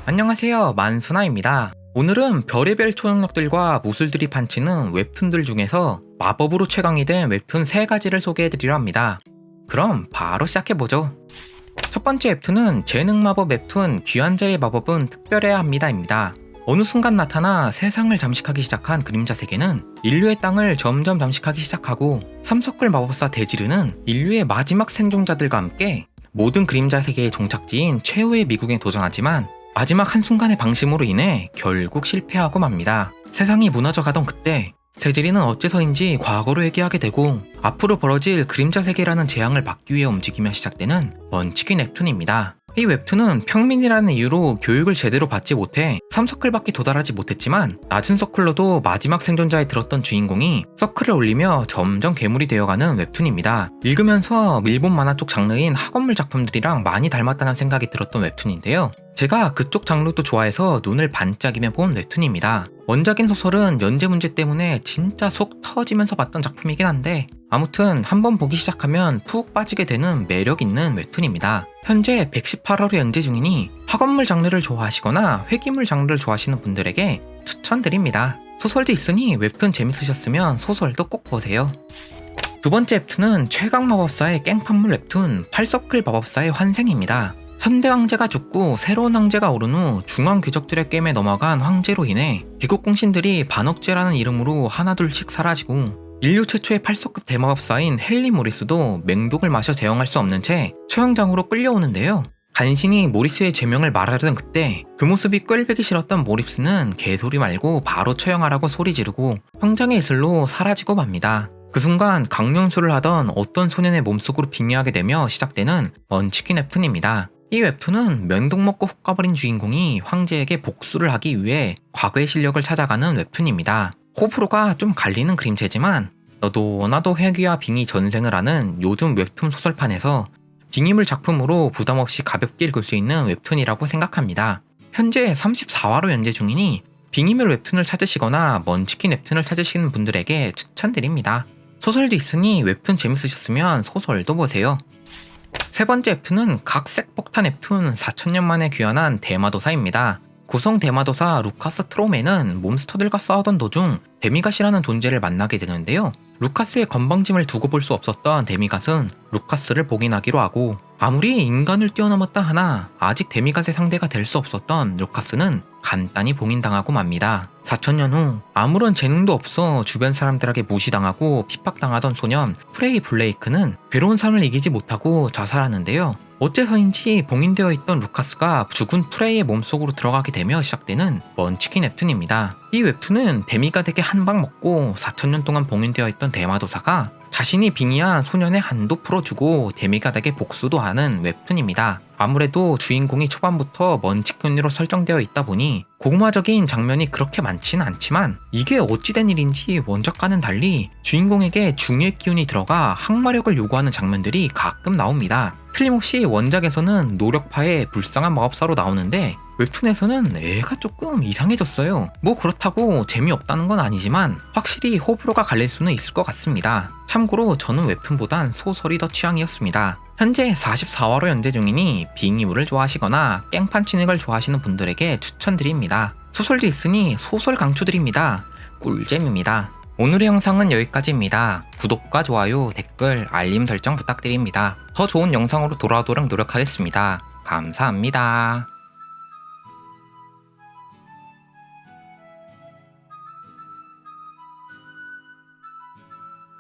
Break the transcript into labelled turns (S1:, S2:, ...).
S1: 안녕하세요, 만수나입니다. 오늘은 별의별 초능력들과 무술들이 판치는 웹툰들 중에서 마법으로 최강이 된 웹툰 3가지를 소개해드리려 합니다. 그럼 바로 시작해보죠. 첫 번째 웹툰은 재능마법 웹툰 귀환자의 마법은 특별해야 합니다입니다. 어느 순간 나타나 세상을 잠식하기 시작한 그림자 세계는 인류의 땅을 점점 잠식하기 시작하고 삼석글 마법사 데지르는 인류의 마지막 생존자들과 함께 모든 그림자 세계의 종착지인 최후의 미국에 도전하지만 마지막 한순간의 방심으로 인해 결국 실패하고 맙니다. 세상이 무너져가던 그때 데지르는 어째서인지 과거로 회귀하게 되고 앞으로 벌어질 그림자 세계라는 재앙을 막기 위해 움직이며 시작되는 먼치기 웹툰입니다. 이 웹툰은 평민이라는 이유로 교육을 제대로 받지 못해 3서클밖에 도달하지 못했지만 낮은 서클로도 마지막 생존자에 들었던 주인공이 서클을 올리며 점점 괴물이 되어가는 웹툰입니다. 읽으면서 일본 만화 쪽 장르인 학원물 작품들이랑 많이 닮았다는 생각이 들었던 웹툰인데요. 제가 그쪽 장르도 좋아해서 눈을 반짝이며 본 웹툰입니다. 원작인 소설은 연재 문제 때문에 진짜 속 터지면서 봤던 작품이긴 한데 아무튼 한번 보기 시작하면 푹 빠지게 되는 매력있는 웹툰입니다. 현재 118화로 연재 중이니 학원물 장르를 좋아하시거나 회기물 장르를 좋아하시는 분들에게 추천드립니다. 소설도 있으니 웹툰 재밌으셨으면 소설도 꼭 보세요. 두 번째 웹툰은 최강 마법사의 깽판물 웹툰 팔서클 마법사의 환생입니다. 선대 황제가 죽고 새로운 황제가 오른 후 중앙 귀족들의 꿰매 넘어간 황제로 인해 귀국 공신들이 반억제라는 이름으로 하나둘씩 사라지고 인류 최초의 8서급 대마법사인 헨리 모리스도 맹독을 마셔 대응할 수 없는 채 처형장으로 끌려오는데요. 간신히 모리스의 죄명을 말하려던 그때 그 모습이 꼴보기 싫었던 모리스는 개소리 말고 바로 처형하라고 소리 지르고 형장의 이슬로 사라지고 맙니다. 그 순간 강령술을 하던 어떤 소년의 몸속으로 빙의하게 되며 시작되는 먼치기 웹툰입니다. 이 웹툰은 맹독 먹고 훅 가버린 주인공이 황제에게 복수를 하기 위해 과거의 실력을 찾아가는 웹툰입니다. 호불호가 좀 갈리는 그림체지만 너도 나도 회귀와 빙의 전생을 하는 요즘 웹툰 소설판에서 빙의물 작품으로 부담없이 가볍게 읽을 수 있는 웹툰이라고 생각합니다. 현재 34화로 연재 중이니 빙의물 웹툰을 찾으시거나 먼치킨 웹툰을 찾으시는 분들에게 추천드립니다. 소설도 있으니 웹툰 재밌으셨으면 소설도 보세요. 세 번째 웹툰은 각색 폭탄 웹툰 4000년 만에 귀환한 대마도사입니다. 구성 대마도사 루카스 트로메는 몬스터들과 싸우던 도중 데미갓이라는 존재를 만나게 되는데요. 루카스의 건방짐을 두고 볼 수 없었던 데미갓은 루카스를 봉인하기로 하고 아무리 인간을 뛰어넘었다 하나 아직 데미갓의 상대가 될 수 없었던 루카스는 간단히 봉인당하고 맙니다. 4000년 후 아무런 재능도 없어 주변 사람들에게 무시당하고 핍박당하던 소년 프레이 블레이크는 괴로운 삶을 이기지 못하고 자살하는데요. 어째서인지 봉인되어 있던 루카스가 죽은 프레이의 몸속으로 들어가게 되며 시작되는 먼치킨 웹툰입니다. 이 웹툰은 데미갓에게 한 방 먹고 4000년 동안 봉인되어 있던 대마도사가 자신이 빙의한 소년의 한도 풀어주고 데미갓에게 복수도 하는 웹툰입니다. 아무래도 주인공이 초반부터 먼치킨으로 설정되어 있다 보니 고구마적인 장면이 그렇게 많지는 않지만 이게 어찌된 일인지 원작과는 달리 주인공에게 중의 기운이 들어가 항마력을 요구하는 장면들이 가끔 나옵니다. 틀림없이 원작에서는 노력파의 불쌍한 마법사로 나오는데 웹툰에서는 애가 조금 이상해졌어요. 뭐 그렇다고 재미없다는 건 아니지만 확실히 호불호가 갈릴 수는 있을 것 같습니다. 참고로 저는 웹툰보단 소설이 더 취향이었습니다. 현재 44화로 연재 중이니 빙의물을 좋아하시거나 깽판 치는 걸 좋아하시는 분들에게 추천드립니다. 소설도 있으니 소설 강추드립니다. 꿀잼입니다. 오늘의 영상은 여기까지입니다. 구독과 좋아요, 댓글, 알림 설정 부탁드립니다. 더 좋은 영상으로 돌아오도록 노력하겠습니다. 감사합니다.